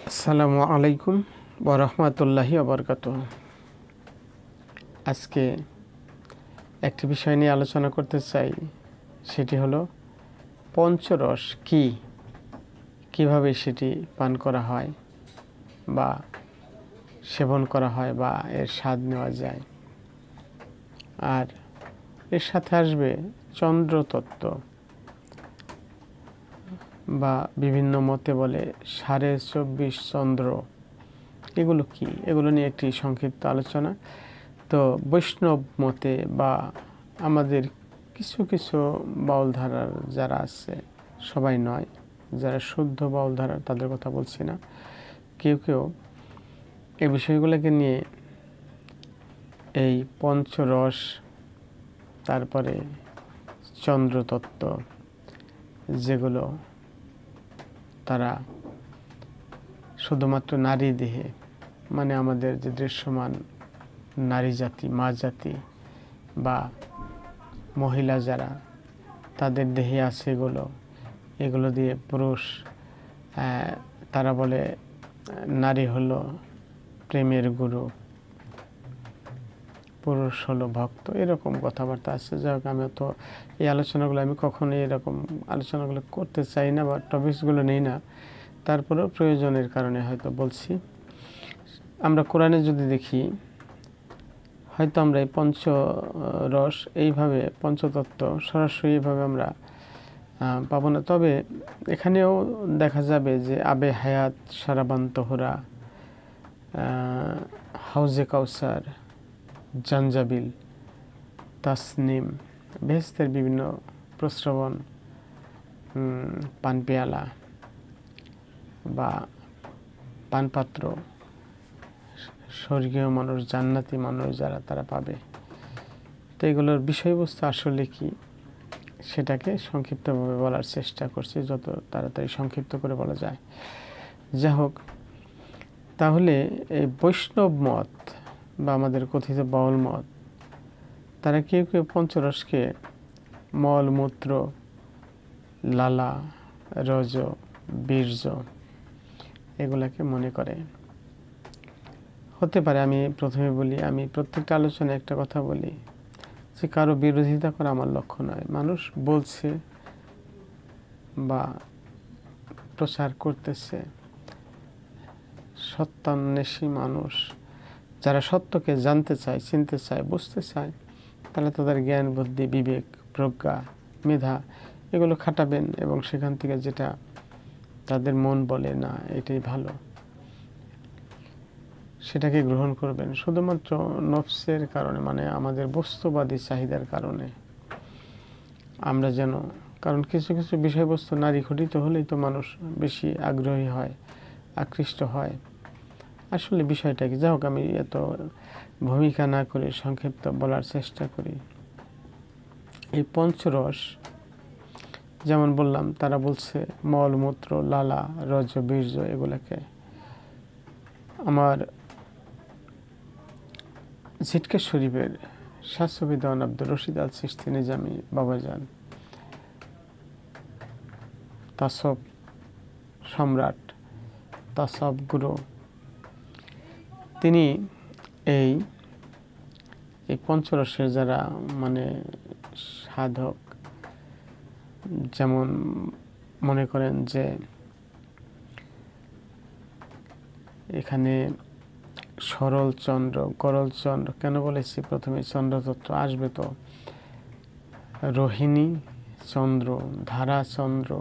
আসসালামু আলাইকুম ওয়া রাহমাতুল্লাহি ওয়া বারাকাতুহু। আজকে একটি বিষয় নিয়ে আলোচনা করতে চাই, সেটি হলো পঞ্চরস কি, কিভাবে সেটি পান করা হয় বা সেবন করা হয় বা এর স্বাদ নেওয়া যায়। আর এর সাথে আসবে চন্দ্রতত্ত্ব বা বিভিন্ন মতে বলে 24.5 চন্দ্র, এগুলো কি, এগুলো নিয়ে একটি সংক্ষিপ্ত আলোচনা। তো বৈষ্ণব মতে বা আমাদের কিছু কিছু বাউল ধারার যারা আছে, সবাই নয়, যারা শুদ্ধ বাউল ধারার তাদের কথা বলছি না, কেউ কেউ এই বিষয়গুলোকে নিয়ে এই পঞ্চরস, তারপরে চন্দ্রতত্ত্ব, যেগুলো তারা শুধুমাত্র নারী দেহে, মানে আমাদের যে দৃশ্যমান নারী জাতি, মা জাতি বা মহিলা যারা, তাদের দেহে আছে এগুলো দিয়ে পুরুষ, তারা বলে নারী হলো প্রেমের গুরু, পুরুষ হলো ভক্ত, এরকম কথাবার্তা আছে। যাই হোক, আমি তো এই আলোচনাগুলো আমি কখনোই এরকম আলোচনাগুলো করতে চাই না বা টপিকসগুলো নেই না, তারপরেও প্রয়োজনের কারণে হয়তো বলছি। আমরা কোরআনে যদি দেখি, হয়তো আমরা এই পঞ্চরস এইভাবে, পঞ্চতত্ত্ব সরাসরি এইভাবে আমরা পাবো না, তবে এখানেও দেখা যাবে যে আবে হায়াত, সারাবান তোহরা, হাউজে কাউসার, জাঞ্জাবিল, তাসনিম, বেহেশতের বিভিন্ন প্রস্রবণ, পানপেয়ালা বা পানপাত্র, স্বর্গীয় মানুষ, জান্নাতি মানুষ যারা, তারা পাবে। তো এগুলোর বিষয়বস্তু আসলে কি, সেটাকে সংক্ষিপ্তভাবে বলার চেষ্টা করছি, যত তাড়াতাড়ি সংক্ষিপ্ত করে বলা যায়। যা হোক, তাহলে এই বৈষ্ণব মত বা আমাদের কথিত বাউল মত, তারা কেউ কেউ পঞ্চরসকে মল, মূত্র, লালা, রজ, বীর্য এগুলাকে মনে করে। হতে পারে, আমি প্রথমে বলি, আমি প্রত্যেকটা আলোচনায় একটা কথা বলি যে কারো বিরোধিতা করা আমার লক্ষ্য নয়। মানুষ বলছে বা প্রচার করতেছে, সত্যান্বেষী মানুষ যারা সত্যকে জানতে চায়, চিনতে চায়, বুঝতে চায়, তাহলে তাদের জ্ঞান, বুদ্ধি, বিবেক, প্রজ্ঞা, মেধা এগুলো খাটাবেন এবং সেখান থেকে যেটা তাদের মন বলে না এটাই ভালো, সেটাকে গ্রহণ করবেন। শুধুমাত্র নফসের কারণে, মানে আমাদের বস্তুবাদী চাহিদার কারণে আমরা যেন, কারণ কিছু কিছু বিষয়বস্তু নারী ঘটিত হলেই তো মানুষ বেশি আগ্রহী হয়, আকৃষ্ট হয়। আসলে বিষয়টা কি, যাই হোক, আমি এত ভূমিকা না করে সংক্ষিপ্ত বলার চেষ্টা করি। এই পঞ্চরস, যেমন বললাম, তারা বলছে মল, মূত্র, লালা, রজ, বীর্য এগুলাকে। আমার ঝিটকা শরীফের শাস্ত্রবিদ আব্দুর রশিদ আল চিশতি নিজামী বাবাজান, তাসব সম্রাট, তাসব গুরু, তিনি এই পঞ্চরসের যারা মানে সাধক, যেমন মনে করেন যে এখানে সরল চন্দ্র, গরল চন্দ্র, কেন বলেছি প্রথমে চন্দ্রতত্ত্ব আসবে, তো রোহিণী চন্দ্র, ধারা চন্দ্র,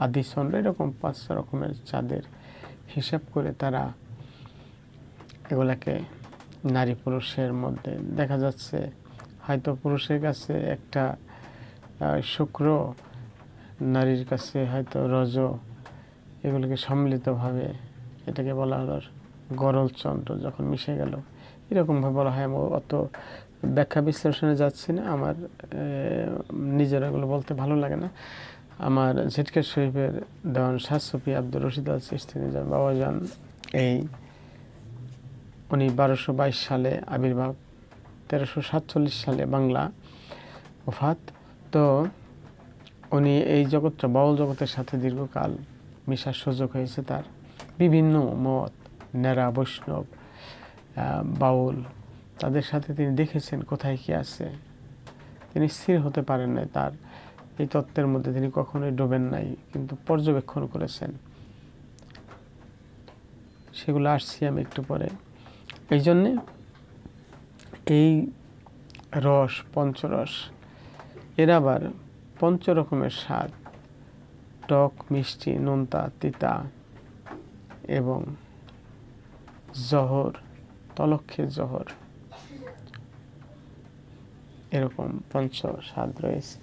আদি চন্দ্র, এরকম 5 রকমের চাঁদের হিসাব করে তারা এগুলাকে নারী পুরুষের মধ্যে দেখা যাচ্ছে। হয়তো পুরুষের কাছে একটা শুক্র, নারীর কাছে হয়তো রজ, এগুলোকে সম্মিলিতভাবে এটাকে বলা হলো গরল চন্দ্র, যখন মিশে গেল এরকমভাবে বলা হয়। আমি অত ব্যাখ্যা বিশ্লেষণে যাচ্ছি না, আমার নিজের এগুলো বলতে ভালো লাগে না। আমার ঝিটকা শরীফের দেওয়ান শাস্ত্রপি আব্দুর রশিদ আল চিশতি নিজামী বাবাজান, উনি 1222 সালে আবির্ভাব, 1347 সালে বাংলা ওফাত। তো উনি এই জগৎটা, বাউল জগতের সাথে দীর্ঘকাল মিশার সুযোগ হয়েছে তার। বিভিন্ন মত, নেরা, বৈষ্ণব, বাউল, তাদের সাথে তিনি দেখেছেন কোথায় কি আছে। তিনি স্থির হতে পারেন নাই, তার এই তত্ত্বের মধ্যে তিনি কখনোই ডোবেন নাই, কিন্তু পর্যবেক্ষণ করেছেন। সেগুলো আসছি আমি একটু পরে। এই জন্যে এই রস, পঞ্চরস, এর আবার পঞ্চ রকমের স্বাদ, টক, মিষ্টি, নোনতা, তিতা এবং জহর, তলক্ষে জহর, এরকম পঞ্চ স্বাদ রয়েছে।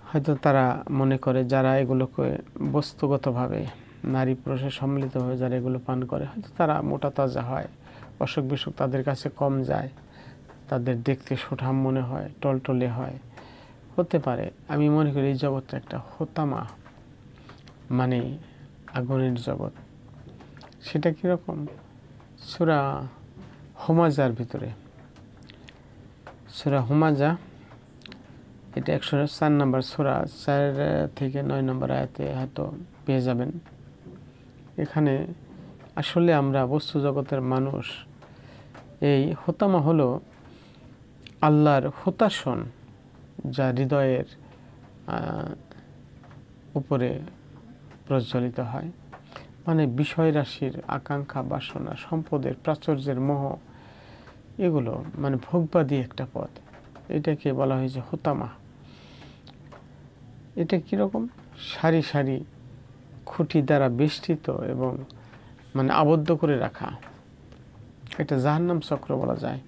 হয়তো তারা মনে করে যারা এগুলোকে বস্তুগতভাবে নারী পুরুষের সম্মিলিতভাবে যারা এগুলো পান করে, হয়তো তারা মোটা তাজা হয়, অসুখ বিসুখ তাদের কাছে কম যায়, তাদের দেখতে সুঠাম মনে হয়, টলটলে হয়, হতে পারে। আমি মনে করি এই জগৎটা একটা হোতামা, মানে আগুনের জগৎ। সেটা কীরকম? সূরা হুমাজার ভিতরে, সূরা হুমাজা, এটা 104 নম্বর সূরা, 4 থেকে 9 নম্বর আয়াতে হয়তো পেয়ে যাবেন। এখানে আসলে আমরা বস্তু জগতের মানুষ, এই হোতামা হলো আল্লাহর হোতাশন, যা হৃদয়ের উপরে প্রজ্বলিত হয়। মানে বিষয় রাশির আকাঙ্ক্ষা, বাসনা, সম্পদের প্রাচুর্যের মোহ, এগুলো মানে ভোগবাদী একটা পথ। এটাকে বলা হয়েছে হোতামা। এটা কীরকম? সারি সারি খুঁটি দ্বারা বেষ্টিত এবং মানে আবদ্ধ করে রাখা, এটা জাহান্নাম চক্র বলা যায়।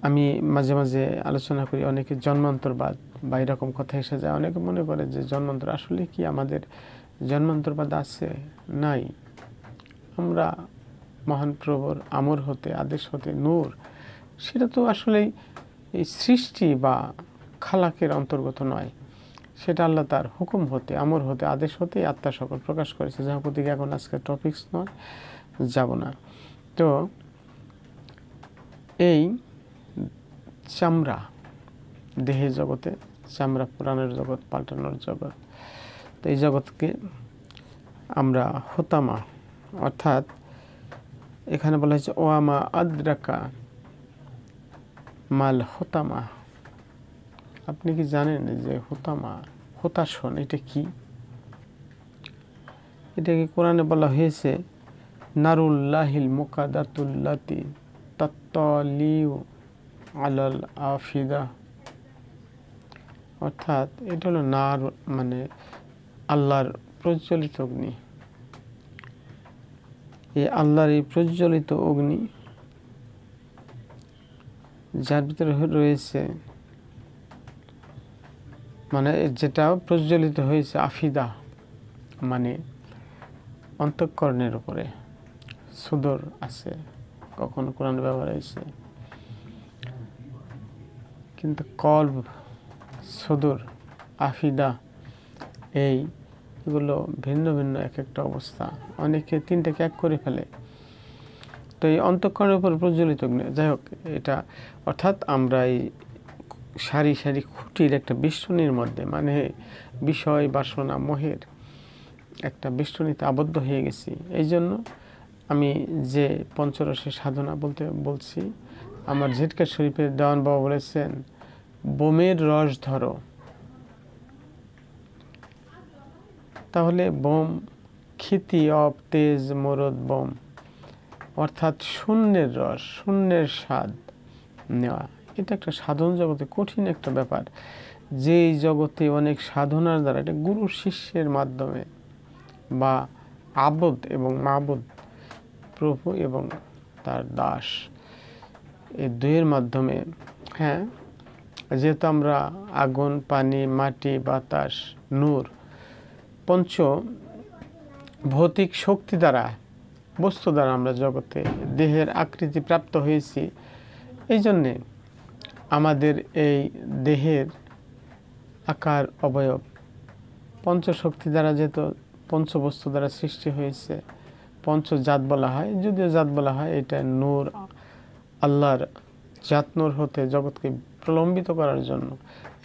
আমি মাঝে মাঝে আলোচনা করি, অনেকে জন্মান্তরবাদ বা এরকম কথা এসে যায়। অনেকে মনে করে যে জন্মান্তর, আসলে কি আমাদের জন্মান্তরবাদ আছে? নাই। আমরা মহান প্রভুর আমর হতে, আদেশ হতে, নূর, সেটা তো আসলেই এই সৃষ্টি বা খালাকের অন্তর্গত নয়। সেটা আল্লাহ তার হুকুম হতে, আমর হতে, আদেশ হতে আত্মা সকল প্রকাশ করেছে। যার প্রতি এখন আজকে টপিকস নয়, যাব না। তো এই চামড়া, দেহের জগতে চামড়া, পুরাণের জগৎ, পাল্টানোর জগৎ, তো এই জগৎকে আমরা হোতামা, অর্থাৎ এখানে বলা হয়েছে ওয়ামা আদ্রাকা মাল হোতামা। আপনি কি জানেন যে হোতামা, হোতাশন, এটা কি? এটাকে কোরআনে বলা হয়েছে নারুল্লাহিল মুকাদাতুল্লাতি তাত্তালিউ আলাল আফিদা, অর্থাৎ এটা হলো নার, মানে আল্লাহর প্রজ্বলিত অগ্নি। এই আল্লাহর এই প্রজ্বলিত অগ্নি, যার ভিতরে রয়েছে, মানে যেটা প্রজ্বলিত হয়েছে আফিদা, মানে অন্তঃকরণের উপরে, সুদর আছে, কখনো কোরআন ব্যবহার হয়েছে, কিন্তু কলব, সুদূর, আফিদা, এইগুলো ভিন্ন ভিন্ন এক একটা অবস্থা। অনেকে তিনটাকে এক করে ফেলে। তো এই অন্তঃকরণের উপর প্রজ্বলিত অগ্নি, যাই হোক, এটা অর্থাৎ আমরা এই সারি সারি খুঁটির একটা বেষ্টনীর মধ্যে, মানে বিষয়, বাসনা, মোহের একটা বেষ্টনীতে আবদ্ধ হয়ে গেছি। এই জন্য আমি যে পঞ্চরসের সাধনা বলছি, আমার ঝিটকা শরীফের দেওয়ান বাবা বলেছেন, বোমের রস ধরো। তাহলে বোম, ক্ষিতি অব তেজ মরদ বোম, অর্থাৎ শূন্যের রস, শূন্যের স্বাদ নেওয়া। এটা একটা সাধন জগতে কঠিন একটা ব্যাপার। যেই জগতে অনেক সাধনার দ্বারা, এটা গুরু শিষ্যের মাধ্যমে বা আবদ এবং মাবুদ, প্রভু এবং তার দাস, এই দুইয়ের মাধ্যমে। হ্যাঁ, যেহেতু আমরা আগুন, পানি, মাটি, বাতাস, নূর, পঞ্চ ভৌতিক শক্তি দ্বারা, বস্তু দ্বারা আমরা জগতে দেহের আকৃতি প্রাপ্ত হয়েছি। এই জন্যে আমাদের এই দেহের আকার, অবয়ব পঞ্চশক্তি দ্বারা, যেহেতু পঞ্চবস্তু দ্বারা সৃষ্টি হয়েছে, পঞ্চজাত বলা হয়। যদিও জাত বলা হয়, এটা নূর, আল্লাহর জাত নূর হতে জগৎকে প্রলম্বিত করার জন্য।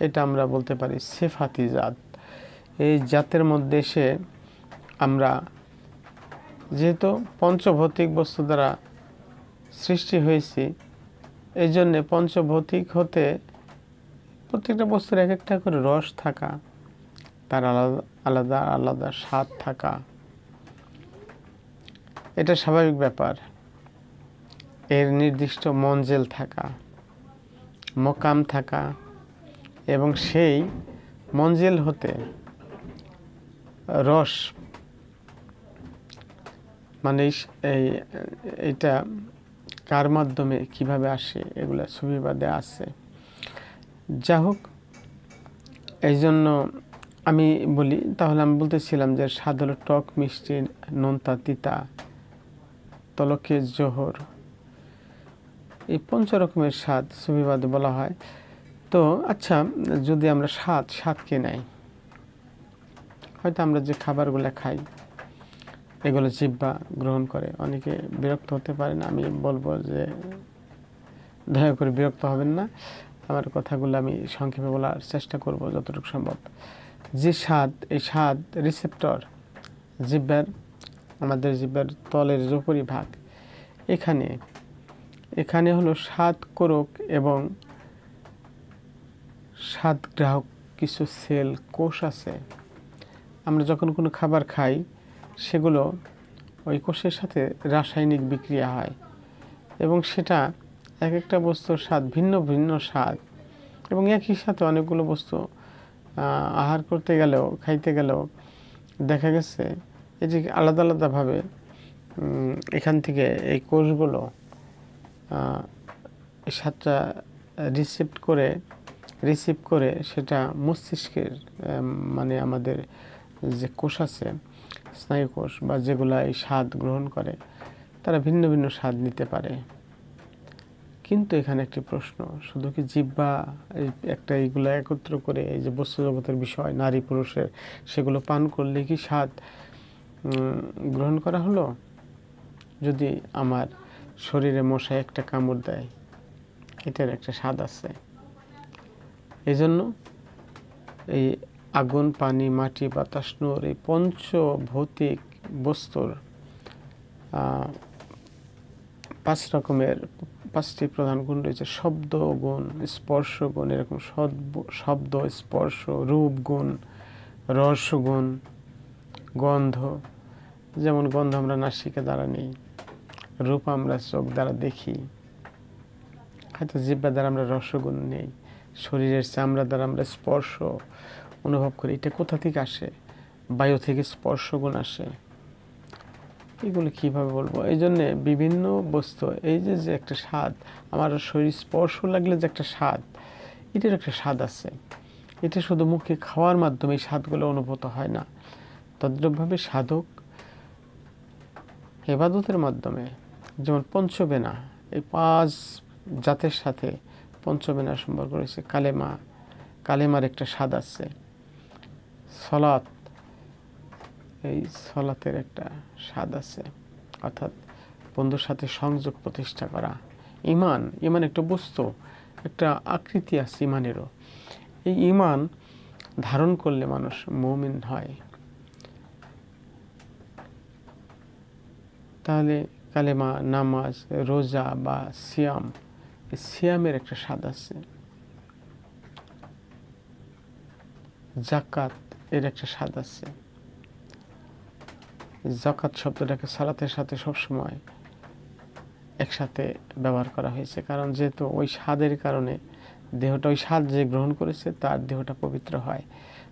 এটা আমরা বলতে পারি সিফাতি জাত। এই জাতের মধ্যে সে আমরা যেহেতু পঞ্চভৌতিক বস্তু দ্বারা সৃষ্টি হয়েছি, এই জন্যে পঞ্চভৌতিক হতে প্রত্যেকটা বস্তুর এক একটা করে রস থাকা, তার আলাদা আলাদা আলাদা স্বাদ থাকা, এটা স্বাভাবিক ব্যাপার। এর নির্দিষ্ট মঞ্জেল থাকা, মকাম থাকা, এবং সেই মঞ্জেল হতে রস মানে এইটা কার মাধ্যমে কিভাবে আসে এগুলা সুবিবাদে আছে। যা হোক, এই জন্য আমি বলি, তাহলে আমি বলতেছিলাম যে স্বাদ হলো টক, মিষ্টি, নোনতা, তিতা, তলকে, জোহর, এই 5 রকমের স্বাদ সুবিবাদে বলা হয়। তো আচ্ছা, যদি আমরা স্বাদকে নেই, হয়তো আমরা যে খাবারগুলো খাই এগুলো জিহ্বা গ্রহণ করে, অনেকে বিরক্ত হতে পারে না। আমি বলবো যে দয়া করে বিরক্ত হবেন না, আমার কথাগুলো আমি সংক্ষেপে বলার চেষ্টা করব যতটুকু সম্ভব। যে স্বাদ, এই স্বাদ রিসেপ্টর জিহ্বার, আমাদের জিহ্বার তলের যে উপরিভাগ, এখানে হলো স্বাদ কোরক এবং স্বাদ গ্রাহক কিছু সেল কোষ আছে। আমরা যখন কোনো খাবার খাই সেগুলো ওই কোষের সাথে রাসায়নিক বিক্রিয়া হয় এবং সেটা এক একটা বস্তুর স্বাদ ভিন্ন ভিন্ন স্বাদ, এবং একই সাথে অনেকগুলো বস্তু আহার করতে গেলেও, খাইতে গেলেও দেখা গেছে এই যে আলাদা আলাদাভাবে এখান থেকে এই কোষগুলো স্বাদটা রিসিভ করে সেটা মস্তিষ্কের মানে আমাদের যে কোষ আছে, স্নায়ু কোষ বা যেগুলা এই স্বাদ গ্রহণ করে, তারা ভিন্ন ভিন্ন স্বাদ নিতে পারে। কিন্তু এখানে একটি প্রশ্ন, শুধু কি জিহ্বা একটা এইগুলো একত্র করে এই যে বস্তু জগতের বিষয় নারী পুরুষের, সেগুলো পান করলে কি স্বাদ গ্রহণ করা হলো? যদি আমার শরীরে মশায় একটা কামড় দেয়, এটার একটা স্বাদ আছে। এই জন্য এই আগুন, পানি, মাটি, বাতাস, নূর, এই পঞ্চভৌতিক বস্তুর 5টি প্রধান গুণ রয়েছে। শব্দ গুণ, স্পর্শ গুণ, এরকম শব্দ, স্পর্শ, রূপ গুণ, রস গুণ, গন্ধ, যেমন গন্ধ আমরা নাসিকা দ্বারা নিই, রূপ আমরা চোখ দ্বারা দেখি, হয়তো জিহ্বা দ্বারা আমরা রসগুণ নেই, শরীরের চামড়া দ্বারা আমরা স্পর্শ অনুভব করি। এটা কোথা থেকে আসে? বায়ু থেকে স্পর্শগুণ আসে। এগুলো কীভাবে বলবো? এই জন্যে বিভিন্ন বস্তু, এই যে একটা স্বাদ, আমার শরীর স্পর্শ লাগলে যে একটা স্বাদ, এটার একটা স্বাদ আছে। এটা শুধু মুখে খাওয়ার মাধ্যমে এই স্বাদগুলো অনুভূত হয় না। তদ্রূপভাবে সাধক ইবাদতের মাধ্যমে, যেমন পঞ্চবেনা, এই 5 জাতের সাথে পঞ্চবেনার সম্পর্ক রয়েছে। কালেমার একটা স্বাদ আছে। সলাত, এই সলাতের একটা স্বাদ আছে, অর্থাৎ বন্ধুর সাথে সংযোগ প্রতিষ্ঠা করা। ইমান একটা বস্তু, একটা আকৃতি আছে ইমানেরও। এই ইমান ধারণ করলে মানুষ মুমিন হয়। তাহলে কালেমা, নামাজ, রোজা বা সিয়ামের একটা স্বাদ আছে। যাকাত, এর একটা স্বাদ আছে। যাকাত শব্দটাকে সালাতের সাথে সবসময় একসাথে ব্যবহার করা হয়েছে, কারণ যেহেতু ওই স্বাদের কারণে দেহটা, ওই স্বাদ যে গ্রহণ করেছে তার দেহটা পবিত্র হয়,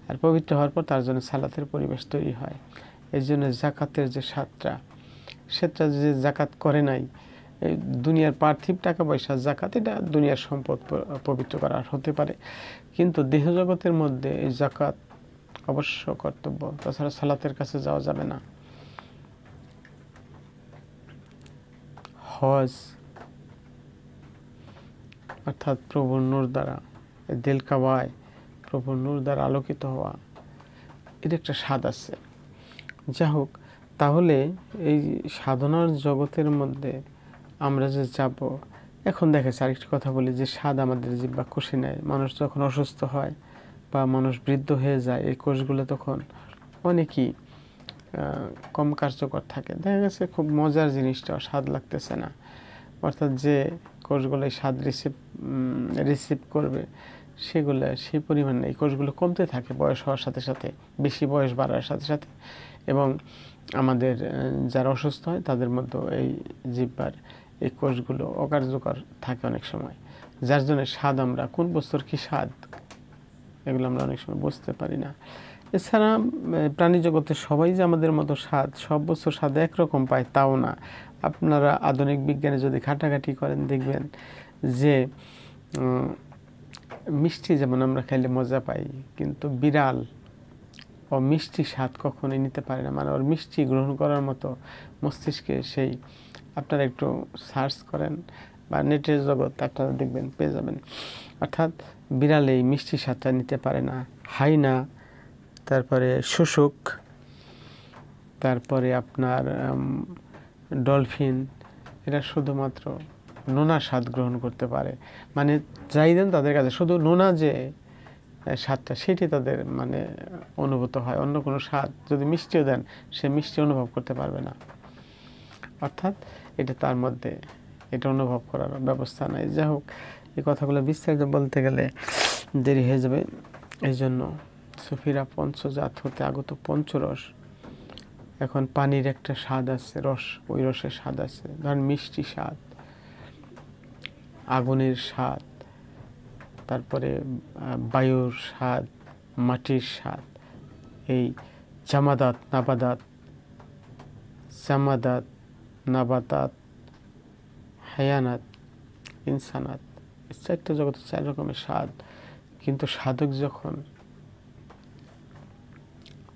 আর পবিত্র হওয়ার পর তার জন্য সালাতের পরিবেশ তৈরি হয়। এই জন্য জাকাতের যে স্বাদটা, সেটা যে জাকাত করে নাই, এই দুনিয়ার পার্থিব টাকা পয়সা জাকাত, এটা দুনিয়ার সম্পদ পবিত্র করা হতে পারে, কিন্তু দেহ জগতের মধ্যে এই জাকাত অবশ্য কর্তব্য, তাছাড়া সালাতের কাছে যাওয়া যাবে না। হজ, অর্থাৎ প্রভুর নূর দ্বারা, দিল কাবায় প্রভুর নূর দ্বারা আলোকিত হওয়া, এর একটা স্বাদ আছে। যা হোক, তাহলে এই সাধনার জগতের মধ্যে আমরা যে যাব, এখন দেখেছি আরেকটি কথা বলি, যে স্বাদ আমাদের জিহ্বা কষে নেয়। মানুষ যখন অসুস্থ হয় বা মানুষ বৃদ্ধ হয়ে যায়, এই কোষগুলো তখন অনেকই কম কার্যকর থাকে। দেখা গেছে খুব মজার জিনিসটা স্বাদ লাগতেছে না, অর্থাৎ যে কোষগুলো এই স্বাদ রিসিভ করবে সেগুলো সেই পরিমাণে এই কোষগুলো কমতে থাকে বয়স হওয়ার সাথে সাথে, বেশি বয়স বাড়ার সাথে সাথে। এবং আমাদের যারা অসুস্থ হয় তাদের মধ্যে এই জিহ্বার এই কোষগুলো অকার্যকর থাকে অনেক সময়, যার জন্য স্বাদ আমরা কোন বস্তুর কী স্বাদ এগুলো আমরা অনেক সময় বুঝতে পারি না। এছাড়া প্রাণী জগতে সবাই যে আমাদের মতো স্বাদ, সব বস্তুর স্বাদ একরকম পায় তাও না। আপনারা আধুনিক বিজ্ঞানে যদি ঘাটাঘাটি করেন দেখবেন যে মিষ্টি যেমন আমরা খাইলে মজা পাই, কিন্তু বিড়াল ও মিষ্টি স্বাদ কখনোই নিতে পারে না, মানে ওর মিষ্টি গ্রহণ করার মতো মস্তিষ্কে সেই, আপনারা একটু সার্চ করেন বা নেটের জগৎ আপনারা দেখবেন পেয়ে যাবেন। অর্থাৎ বিড়াল এই মিষ্টি স্বাদটা নিতে পারে না। হাইনা, তারপরে শুশুক, তারপরে আপনার ডলফিন, এরা শুধুমাত্র নোনা স্বাদ গ্রহণ করতে পারে। মানে যাই দেন তাদের কাছে শুধু নোনা যে স্বাদটা সেটি তাদের মানে অনুভূত হয়, অন্য কোনো স্বাদ যদি মিষ্টিও দেন সে মিষ্টি অনুভব করতে পারবে না। অর্থাৎ এটা তার মধ্যে এটা অনুভব করার ব্যবস্থা নাই। যাই হোক, এই কথাগুলো বিস্তারিত বলতে গেলে দেরি হয়ে যাবে। এই জন্য সুফিরা পঞ্চজাত হতে আগত পঞ্চরস, এখন পানির একটা স্বাদ আছে, রস, ওই রসের স্বাদ আছে, ধরেন মিষ্টি স্বাদ, আগুনের স্বাদ, তারপরে বায়ুর স্বাদ, মাটির স্বাদ, এই জামাদাত নাবাতাত হায়ানাত ইনসানাত, এই চারটা জগতে 4 রকমের স্বাদ। কিন্তু সাধক যখন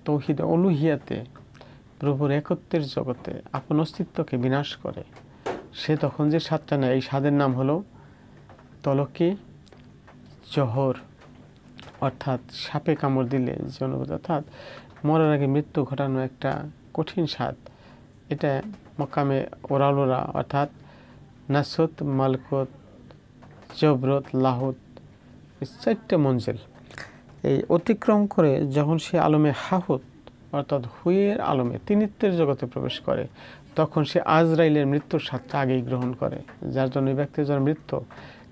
তৌহিদ অলুহিয়াতে প্রভুর একত্বের জগতে আপন অস্তিত্বকে বিনাশ করে, সে তখন যে স্বাদটা নেয় এই স্বাদের নাম হলো তলকি জহর, অর্থাৎ সাপে কামড় দিলে যে অনুভূতি, অর্থাৎ মরার আগে মৃত্যু ঘটানো একটা কঠিন স্বাদ। এটা মকামে ওরালোরা, অর্থাৎ নাসুত, মালকুত, জবরত, লাহুত, এই 4টে মঞ্জিল এই অতিক্রম করে যখন সে আলমে হাহুত অর্থাৎ হুইয়ের আলমে তিনিত্বের জগতে প্রবেশ করে, তখন সে আজরাইলের মৃত্যুর স্বাদটা আগেই গ্রহণ করে। যার জন্য এই ব্যক্তির জন্য মৃত্যু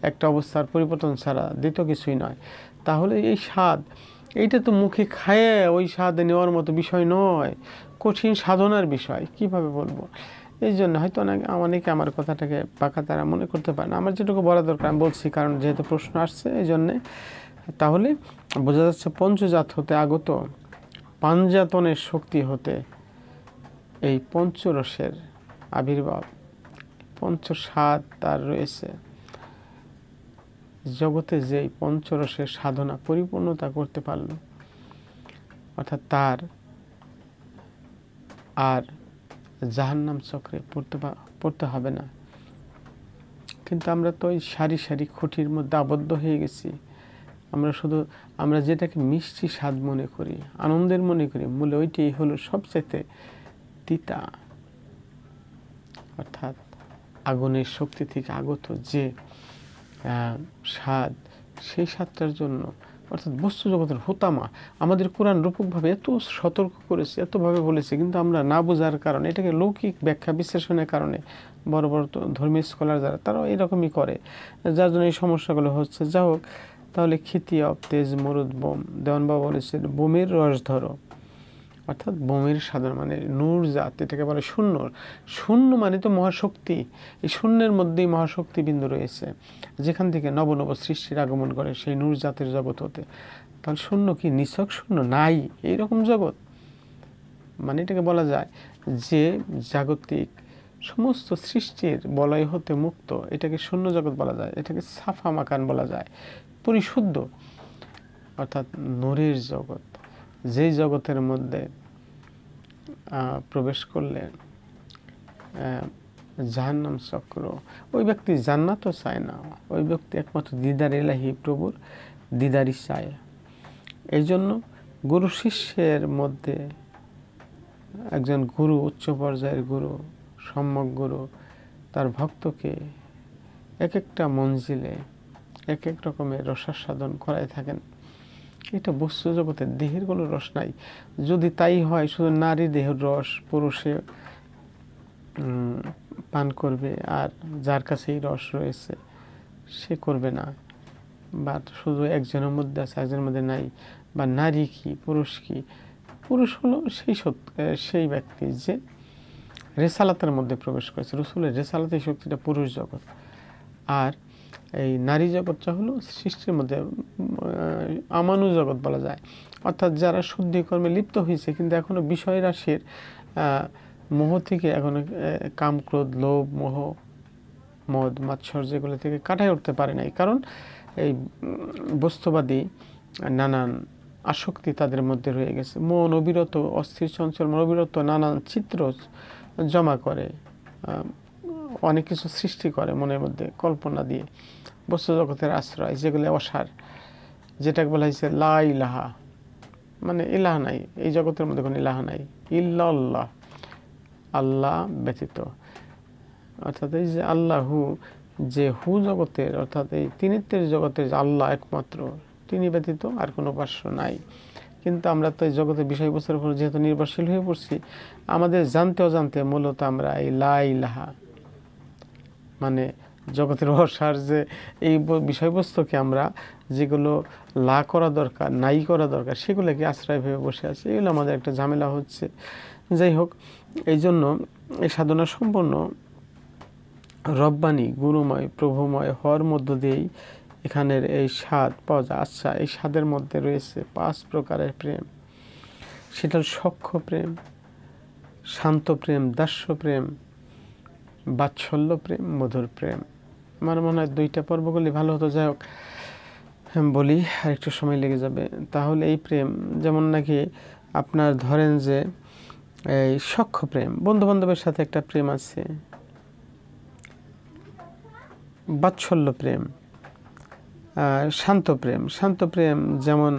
একটা অবস্থার পরিবর্তন ছাড়া দ্বিতীয় কিছুই নয়। তাহলে এই স্বাদ, এইটা তো মুখে খায় ওই স্বাদ নেওয়ার মতো বিষয় নয়, কঠিন সাধনার বিষয়। কিভাবে বলবো? এই জন্য হয়তো অনেকে আমার কথাটাকে পাকা তারা মনে করতে পারে না। আমার যেটুকু বলা দরকার আমি বলছি, কারণ যেহেতু প্রশ্ন আসছে এই জন্যে। তাহলে বোঝা যাচ্ছে পঞ্চজাত হতে আগত পাঞ্জাতনের শক্তি হতে এই পঞ্চরসের আবির্ভাব, পঞ্চস্বাদ তার রয়েছে জগতে। যে এই পঞ্চরসের সাধনা পরিপূর্ণতা করতে পারল, অর্থাৎ তার আর জাহান্নাম চক্রে পড়তে হবে না। কিন্তু আমরা তো ওই সারি সারি খুঁটির মধ্যে আবদ্ধ হয়ে গেছি। আমরা যেটাকে মিষ্টি স্বাদ মনে করি, আনন্দের মনে করি, মূলে ওইটাই হলো সবচেয়ে তিতা। অর্থাৎ আগুনের শক্তি থেকে আগত যে স্বাদ, সেই স্বাদটার জন্য, অর্থাৎ বস্তু জগতের হোতামা আমাদের কোরআন রূপকভাবে এত সতর্ক করেছে, এতভাবে বলেছে, কিন্তু আমরা না বোঝার কারণে, এটাকে লৌকিক ব্যাখ্যা বিশ্লেষণের কারণে বড় বড় ধর্মীয় স্কলার যারা তারাও এরকমই করে, যার জন্য এই সমস্যাগুলো হচ্ছে। যা হোক, তাহলে খিতিয়াব, তেজ, মরুদ, বোম, দেওয়ানবাবু বলেছেন বোমের রস ধরো, অর্থাৎ বোমের সাধারণ মানে নূর জাত, এটাকে বলে শূন্য। শূন্য মানে তো মহাশক্তি, এই শূন্যের মধ্যেই মহাশক্তি বিন্দু রয়েছে, যেখান থেকে নব নব সৃষ্টির আগমন করে সেই নূর জাতের জগৎ হতে। তাহলে শূন্য কি নিছক শূন্য? নাই এইরকম জগৎ। মানে এটাকে বলা যায় যে জাগতিক সমস্ত সৃষ্টির বলয় হতে মুক্ত, এটাকে শূন্য জগৎ বলা যায়, এটাকে সাফা মাকান বলা যায়, পরিশুদ্ধ, অর্থাৎ নূরের জগৎ। যেই জগতের মধ্যে প্রবেশ করলে জাহান্নাম চক্র, ওই ব্যক্তি জান্নাতও চায় না, ওই ব্যক্তি একমাত্র দিদার এলাহি, প্রভুর দিদারই চায়। এই জন্য গুরু শিষ্যের মধ্যে একজন গুরু, উচ্চ পর্যায়ের গুরু, সম্যক গুরু, তার ভক্তকে এক একটা মঞ্জিলে এক এক রকমের রসাস্বাদন করায় থাকেন। এটা বস্তু জগতের দেহের কোনো রস নাই। যদি তাই হয় শুধু নারী দেহের রস পুরুষে পান করবে, আর যার কাছে এই রস রয়েছে সে করবে না, বা শুধু একজনের মধ্যে আছে একজনের মধ্যে নাই, বা নারী কি পুরুষ কি? পুরুষ হলো সেই ব্যক্তি যে রেসালাতের মধ্যে প্রবেশ করেছে। রসুলের রেসালাত এই শক্তিটা পুরুষ জগৎ। আর এই নারী জগৎটা হলো সৃষ্টির মধ্যে আমানু জগৎ বলা যায়, অর্থাৎ যারা শুদ্ধিকর্মে লিপ্ত হয়েছে কিন্তু এখনো বিষয় রাশির মোহ থেকে এখনো কাম, ক্রোধ, লোভ, মোহ, মদ, মাৎসর্য এগুলো থেকে কাটায় উঠতে পারে নাই। কারণ এই বস্তুবাদী নানান আসক্তি তাদের মধ্যে রয়ে গেছে। মন অবিরত অস্থির চঞ্চল, মন অবিরত নানান চিত্র জমা করে, অনেক কিছু সৃষ্টি করে মনের মধ্যে কল্পনা দিয়ে, বস্তু জগতের আশ্রয়, যেগুলো অসার, যেটাকে বলা হয়েছে লা ইলাহা, মানে ইলাহ নাই, এই জগতের মধ্যে কোনো ইলাহা নাই, ইল্লাল্লাহ, আল্লাহ ব্যতীত। অর্থাৎ এই যে আল্লাহু, যে হু জগতের অর্থাৎ এই তিনিত্বের জগতের যে আল্লাহ একমাত্র, তিনি ব্যতীত আর কোনো উপাস্য নাই। কিন্তু আমরা তো এই জগতের বিষয়বস্তুর উপর যেহেতু নির্ভরশীল হয়ে পড়ছি, আমাদের জানতে অজান্তে মূলত আমরা এই লা ইলাহা মানে জগতের অসার যে এই বিষয়বস্তুকে আমরা যেগুলো লা করা দরকার, নাই করা দরকার, সেগুলোকে আশ্রয় ভেবে বসে আছি। এগুলো আমাদের একটা ঝামেলা হচ্ছে। যাই হোক, এই জন্য এই সাধনা সম্পন্ন রব্বানি, গুরুময়, প্রভুময় হওয়ার মধ্য দিয়েই এখানের এই স্বাদ পাওয়া যায়। আচ্ছা, এই স্বাদের মধ্যে রয়েছে 5 প্রকারের প্রেম। সেটা সখ্য প্রেম, শান্ত প্রেম, দাস্য প্রেম, বাৎসল্য প্রেম, মধুর প্রেম। আমার মনে হয় 2টা পর্বগুলি ভালো হতো। যাই হোক, বলি আর একটু সময় লেগে যাবে। তাহলে এই প্রেম যেমন নাকি আপনার ধরেন যে এই সখ্য প্রেম, বন্ধু বান্ধবের সাথে একটা প্রেম আছে। বাৎসল্য প্রেম, শান্ত প্রেম। শান্ত প্রেম যেমন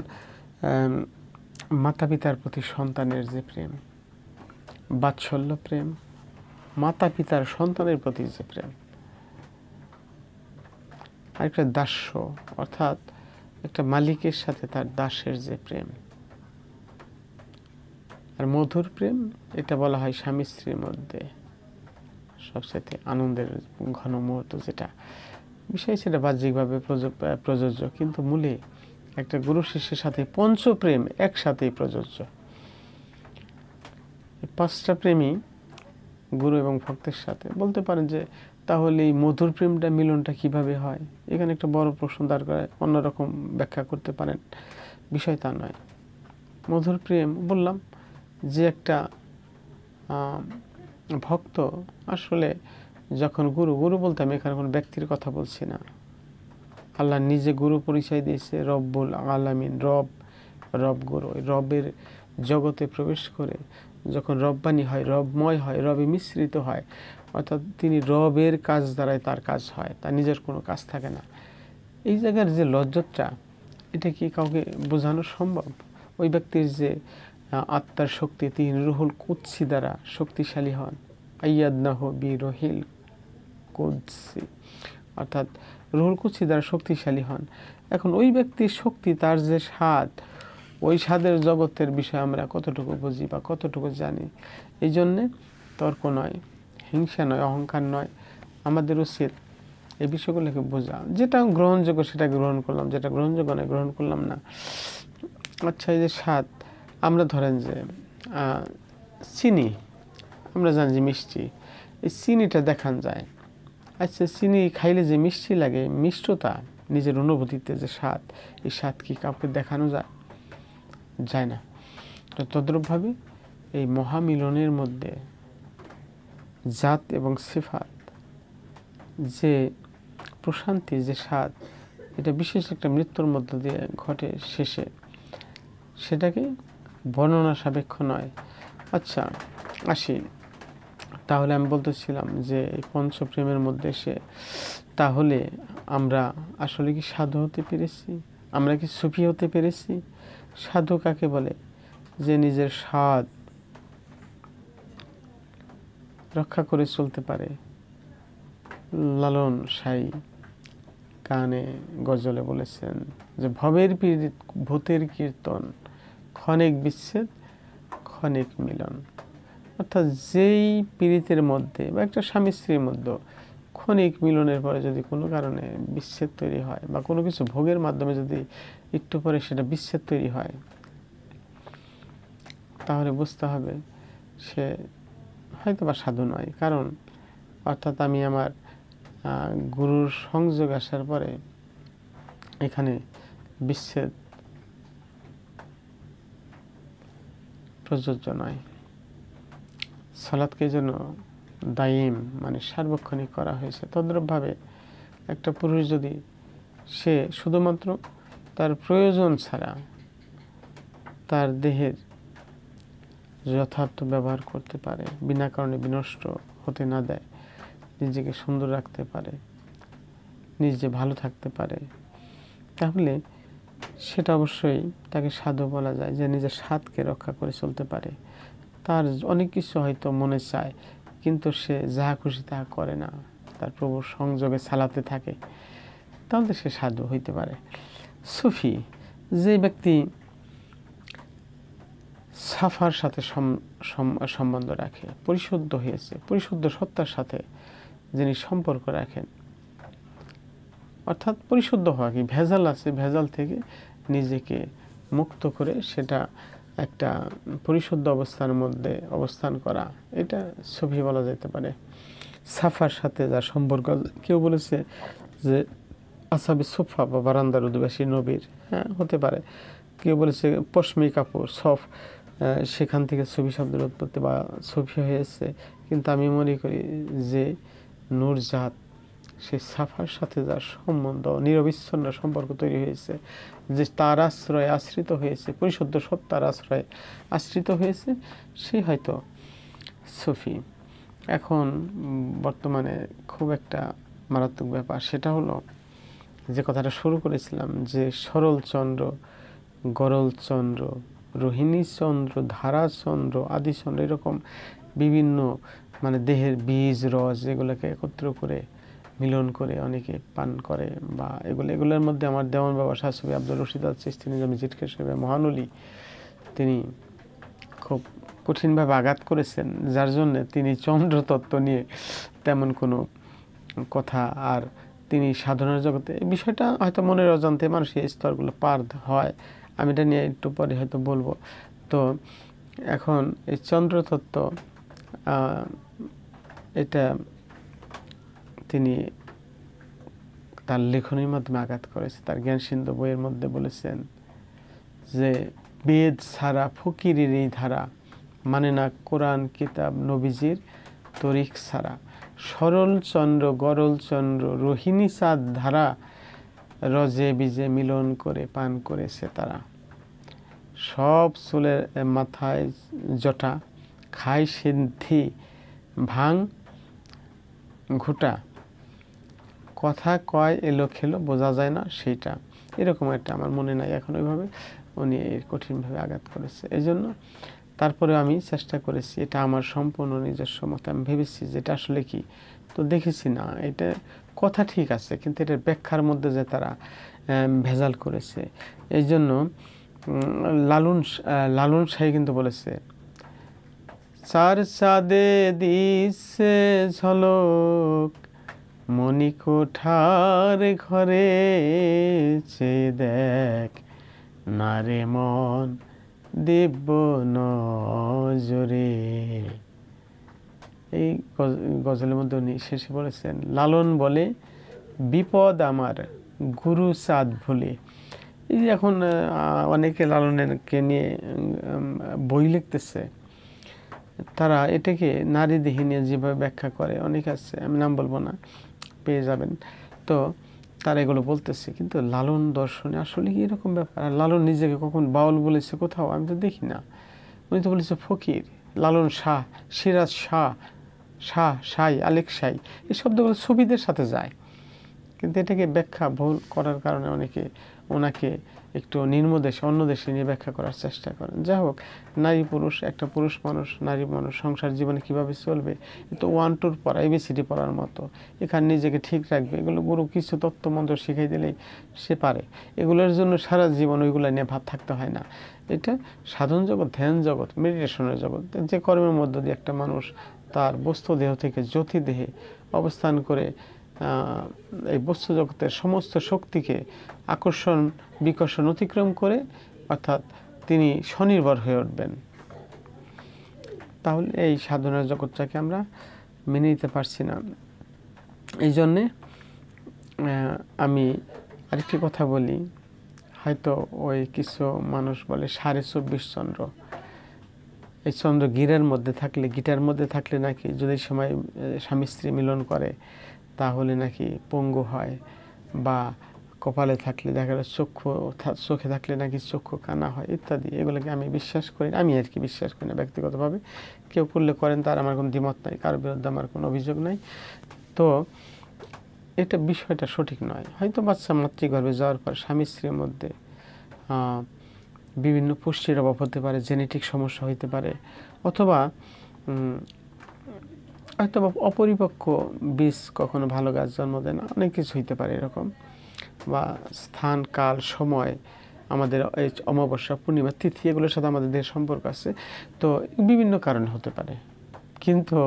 মাতা পিতার প্রতি সন্তানের যে প্রেম। বাৎসল্য প্রেম মাতা পিতার সন্তানের প্রতি যে প্রেম। আরেকটা দাস্য, অর্থাৎ একটা মালিকের সাথে তার দাসের যে প্রেম। আর মধুর প্রেম, এটা বলা হয় স্বামী স্ত্রীর মধ্যে সবচেয়ে আনন্দের ঘন মুহূর্ত, যেটা বিষয় সেটা বাহ্যিকভাবে প্রযোজ্য, কিন্তু মূলে একটা গুরু শিষ্যের সাথে পঞ্চপ্রেম একসাথেই প্রযোজ্য। 5টা প্রেমই গুরু এবং ভক্তের সাথে। বলতে পারেন যে তাহলে এই মধুর প্রেমটা মিলনটা কিভাবে হয়? এখানে একটা বড় প্রশ্ন দাঁড় করে, অন্যরকম ব্যাখ্যা করতে পারেন, বিষয় তা নয়। মধুর প্রেম বললাম যে একটা ভক্ত আসলে যখন গুরু বলতে আমি এখানে কোনো ব্যক্তির কথা বলছি না, আল্লাহ নিজে গুরু পরিচয় দিয়েছে, রব্বুল আলামিন, রব গুরু। রবের জগতে প্রবেশ করে যখন রব্বানি হয়, রবময় হয়, রবে মিশ্রিত হয়, অর্থাৎ তিনি রবের কাজ দ্বারাই তার কাজ হয়, তার নিজের কোনো কাজ থাকে না। এই জায়গার যে লজ্জতটা, এটা কি কাউকে বোঝানো সম্ভব? ওই ব্যক্তির যে আত্মার শক্তি, তিনি রুহুল কুদসি দ্বারা শক্তিশালী হন। আইয়াদনাহু বিরুহিল কুদসি, অর্থাৎ রুহুল কুদসি দ্বারা শক্তিশালী হন। এখন ওই ব্যক্তির শক্তি, তার যে স্বাদ, ওই স্বাদের জগতের বিষয়ে আমরা কতটুকু বুঝি বা কতটুকু জানি? এই জন্যে তর্ক নয়, হিংসা নয়, অহংকার নয়, আমাদের উচিত এই বিষয়গুলোকে বোঝা। যেটা গ্রহণযোগ্য সেটা গ্রহণ করলাম, যেটা গ্রহণযোগ্য নয় গ্রহণ করলাম না। আচ্ছা, এই যে স্বাদ, আমরা ধরেন যে চিনি, আমরা জানি যে মিষ্টি, এই চিনিটা দেখান যায়। আচ্ছা, চিনি খাইলে যে মিষ্টি লাগে, মিষ্টতা নিজের অনুভূতিতে যে স্বাদ, এই স্বাদ কি কাউকে দেখানো যায় না। তো তদ্রূপভাবে এই মহামিলনের মধ্যে জাত এবং সিফাত, যে প্রশান্তি, যে স্বাদ, এটা বিশেষ একটা মৃত্যুর মধ্য দিয়ে ঘটে শেষে, সেটাকে বর্ণনা সাপেক্ষ নয়। আচ্ছা, আসি তাহলে। আমি বলতেছিলাম যে এই পঞ্চপ্রেমের মধ্যে তাহলে আমরা আসলে কি সাধু হতে পেরেছি? আমরা কি সুফি হতে পেরেছি? সাধু কাকে বলে? যে নিজের স্বাদ রক্ষা করে চলতে পারে, লালন সাই গানে গজলে বলেছেন যে ভবের পীড়িত ভূতের কীর্তন, ক্ষণিক বিচ্ছেদ ক্ষণিক মিলন। অর্থাৎ যেই পীড়িতের মধ্যে বা একটা স্বামী স্ত্রীর মধ্যে ক্ষণিক মিলনের পরে যদি কোনো কারণে বিচ্ছেদ তৈরি হয় বা কোনো কিছু ভোগের মাধ্যমে যদি একটু পরে সেটা বিচ্ছেদ তৈরি হয়, তাহলে বুঝতে হবে সে হয়তো বা সাধু নয়। কারণ অর্থাৎ আমি আমার গুরুর সংযোগ আসার পরে এখানে বিচ্ছেদ প্রযোজ্য নয়। সালাতকে জন্য দায়িম মানে সার্বক্ষণিক করা হয়েছে। তদ্রূপভাবে একটা পুরুষ যদি সে শুধুমাত্র তার প্রয়োজন ছাড়া তার দেহের যথার্থ ব্যবহার করতে পারে, বিনা কারণে বিনষ্ট হতে না দেয়, নিজেকে সুন্দর রাখতে পারে, নিজে ভালো থাকতে পারে, তাহলে সেটা অবশ্যই তাকে সাধু বলা যায়, যে নিজের স্বাদকে রক্ষা করে চলতে পারে। তার অনেক কিছু হয়তো মনে চায়, কিন্তু সে যাহা খুশি তাহা করে না, তার প্রভুর সংযোগে সালাতে থাকে, তাহলে সে সাধু হইতে পারে। সুফি যে ব্যক্তি সাফার সাথে সম্বন্ধ রাখে, পরিশুদ্ধ হয়েছে, পরিশুদ্ধ সত্তার সাথে যিনি সম্পর্ক রাখেন, অর্থাৎ পরিশুদ্ধ হওয়া কি ভেজাল আছে, ভেজাল থেকে নিজেকে মুক্ত করে সেটা একটা পরিশুদ্ধ অবস্থার মধ্যে অবস্থান করা, এটা সুফি বলা যেতে পারে। সাফার সাথে যার সম্পর্ক, কেউ বলেছে যে আসাবি সোফা বা বারান্দার অধিবাসী নবীর, হ্যাঁ হতে পারে। কেউ বলেছে পশমি কাপড় সফ, সেখান থেকে সুফি শব্দের উৎপত্তি বা সুফি হয়েছে। কিন্তু আমি মনে করি যে নূরজাত সেই সাফার সাথে যার সম্বন্ধ, নিরবিচ্ছিন্ন সম্পর্ক তৈরি হয়েছে, যে তার আশ্রয়ে আশ্রিত হয়েছে, পরিশুদ্ধ সত্তার আশ্রয়ে আশ্রিত হয়েছে, সে হয়তো সুফি। এখন বর্তমানে খুব একটা মারাত্মক ব্যাপার, সেটা হলো যে কথাটা শুরু করেছিলাম, যে সরলচন্দ্র, গরলচন্দ্র, রোহিণীচন্দ্র, ধারাচন্দ্র, আদিচন্দ্র, এরকম বিভিন্ন মানে দেহের বীজ রস এগুলোকে একত্র করে মিলন করে অনেকে পান করে, বা এগুলোর মধ্যে আমার দেওয়ান বাবা শাহ সুফি আব্দুর রশিদ আল চিশতি নিজামী জিটকা সাহেব মহানলী, তিনি খুব কঠিনভাবে আঘাত করেছেন, যার জন্য তিনি চন্দ্রতত্ত্ব নিয়ে তেমন কোনো কথা, আর তিনি সাধনার জগতে এই বিষয়টা হয়তো মনের অজান্তে মানুষ এই স্তরগুলো পার হয়, আমি এটা নিয়ে একটু পরে হয়তো বলবো। তো এখন এই চন্দ্রতত্ত্ব এটা তিনি তার লেখনীর মাধ্যমে আঘাত করেছে। তার জ্ঞান সিন্ধু বইয়ের মধ্যে বলেছেন যে বেদ ছাড়া ফকিরের এই ধারা, মানে না কোরআন কিতাব নবীজির তরিক ছাড়া, সরল চন্দ্র গরল চন্দ্র রোহিণী চাঁদ ধারা, রজে বীজে মিলন করে পান করেছে তারা। সব চুলের মাথায় জটা, খায় সিদ্ধি ভাং ঘুটা, কথা কয় এলো খেলো বোঝা যায় না সেইটা, এরকম একটা আমার মনে নাই এখন ওইভাবে উনি কঠিনভাবে আঘাত করেছে। এই জন্য তারপরে আমি চেষ্টা করেছি, এটা আমার সম্পূর্ণ নিজস্ব মত, আমি ভেবেছি যে এটা আসলে কি, তো দেখেছি না এটা কথা ঠিক আছে, কিন্তু এটার ব্যাখ্যার মধ্যে যে তারা ভেজাল করেছে। এই জন্য লালন শাহী কিন্তু বলেছে, চার চাঁদে দিছে ঝলক মণিকোঠার ঘরে, চেয়ে দেখ নারে মন দিব্য নজরে। এই গজলের মধ্যে উনি শেষে বলেছেন, লালন বলে বিপদ আমার গুরু চাঁদ ভুলে। এই যে এখন অনেকে লালনেরকে নিয়ে বই লিখতেছে, তারা এটাকে নারী দেহি নিয়ে যেভাবে ব্যাখ্যা করে, অনেক আছে, আমি নাম বলবো না, পেয়ে যাবেন। তো তারা এগুলো বলতেছে, কিন্তু লালন দর্শনে আসলে কি এরকম ব্যাপার? আর লালন নিজেকে কখন বাউল বলেছে কোথাও? আমি তো দেখি না। উনি তো বলেছে ফকির। লালন শাহ, সিরাজ শাহ, শাহ শাই, আলেক শাই, এই শব্দগুলো ছবিদের সাথে যায়, কিন্তু এটাকে ব্যাখ্যা ভুল করার কারণে অনেকে ওনাকে একটু নিম্ন দেশে অন্য দেশে নিয়ে ব্যাখ্যা করার চেষ্টা করেন। যাই হোক, নারী পুরুষ, একটা পুরুষ মানুষ নারী মানুষ সংসার জীবনে কিভাবে চলবে, তো 1 2 পড়া ABCD পড়ার মতো। এখানে নিজেকে ঠিক রাখবে, এগুলো গুরু কিছু তত্ত্বমন্ত্র শিখিয়ে দিলেই সে পারে। এগুলোর জন্য সারা জীবন ওইগুলো নিয়ে ভাব থাকতে হয় না। এটা সাধন জগৎ, ধ্যান জগৎ, মেডিটেশনের জগৎ, যে কর্মের মধ্য দিয়ে একটা মানুষ তার বস্তু দেহ থেকে জ্যোতি দেহে অবস্থান করে এই বস্তু জগতের সমস্ত শক্তিকে আকর্ষণ বিকর্ষণ অতিক্রম করে, অর্থাৎ তিনি স্বনির্ভর হয়ে উঠবেন। তাহলে এই সাধনার জগৎটাকে আমরা মেনে নিতে পারছি না। এই জন্যে আমি আরেকটি কথা বলি, হয়তো ওই কিছু মানুষ বলে 24.5 চন্দ্র, এই চন্দ্র গিটার মধ্যে থাকলে নাকি যদি সময় স্বামী স্ত্রী মিলন করে তাহলে নাকি পঙ্গু হয়, বা কপালে থাকলে দেখা গেল চোখে থাকলে নাকি চক্ষু কানা হয় ইত্যাদি। এগুলোকে আমি বিশ্বাস করি না, আমি আর কি বিশ্বাস করি না ব্যক্তিগতভাবে। কেউ করলে করেন, তার আমার কোনো দ্বিমত নাই, কারোর বিরুদ্ধে আমার কোনো অভিযোগ নাই। তো এটা বিষয়টা সঠিক নয়। হয়তো বাচ্চা মাতৃগর্ভে যাওয়ার পর স্বামী স্ত্রীর মধ্যে বিভিন্ন পুষ্টির অভাব হতে পারে, জেনেটিক সমস্যা হইতে পারে, অথবা অপরিপক্ক বীজ কখনো ভালো গাছ জন্ম দেয় না, অনেক কিছু হইতে পারে এরকম। বা স্থান কাল সময়, আমাদের এই অমাবস্যা পূর্ণিমা তিথি, এগুলোর সাথে আমাদের দেহের সম্পর্ক আছে, তো বিভিন্ন কারণে হতে পারে। কিন্তু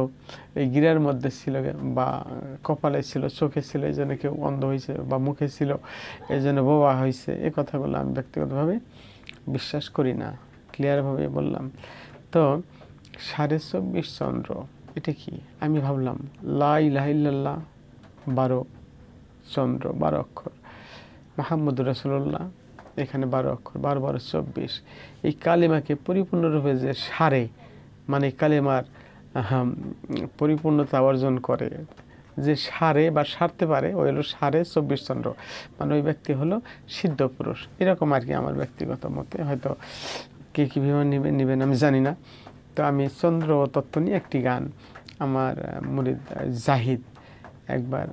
এই গিরার মধ্যে ছিল বা কপালে ছিল, চোখে ছিল, এই জন্য কেউ অন্ধ হয়েছে, বা মুখে ছিল এই জন্য বোবা হয়েছে, এই কথাগুলো আমি ব্যক্তিগতভাবে বিশ্বাস করি না, ক্লিয়ারভাবে বললাম। তো 24.5 চন্দ্র এটা কি? আমি ভাবলাম লা ইলাহা ইল্লাল্লাহ 12 চন্দ্র, 12 অক্ষর, মুহাম্মদুর রাসূলুল্লাহ এখানে 12 অক্ষর, 12 12 24। এই কালিমাকে পরিপূর্ণরূপে যে সারে, মানে কালিমার পরিপূর্ণতা অর্জন করে, যে সারে বা সারতে পারে, ওই হলো 24.5 চন্দ্র, মানে ওই ব্যক্তি হলো সিদ্ধ পুরুষ। এরকম আর কি আমার ব্যক্তিগত মতে, হয়তো কে কীভাবে নেবেন আমি জানি না। তো আমি চন্দ্র তত্ত্ব নিয়ে একটি গান আমার মুরিদ জাহিদ একবার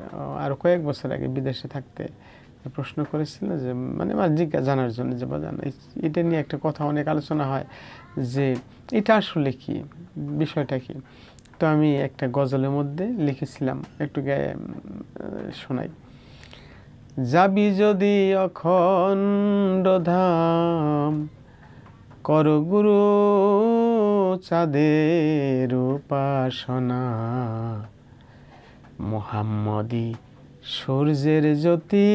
আরও কয়েক বছর আগে বিদেশে থাকতে প্রশ্ন করেছিল, যে মানে আমার জানার জন্য যে বাজান এটা নিয়ে একটা কথা অনেক আলোচনা হয় যে এটা আসলে কি, বিষয়টা কি। তো আমি একটা গজলের মধ্যে লিখেছিলাম, একটু গায়ে শোনাই। যাবি যদি অখণ্ড ধাম, কর গুরু চাঁদের উপাসনা, মুহাম্মদী সূর্যের জ্যোতি,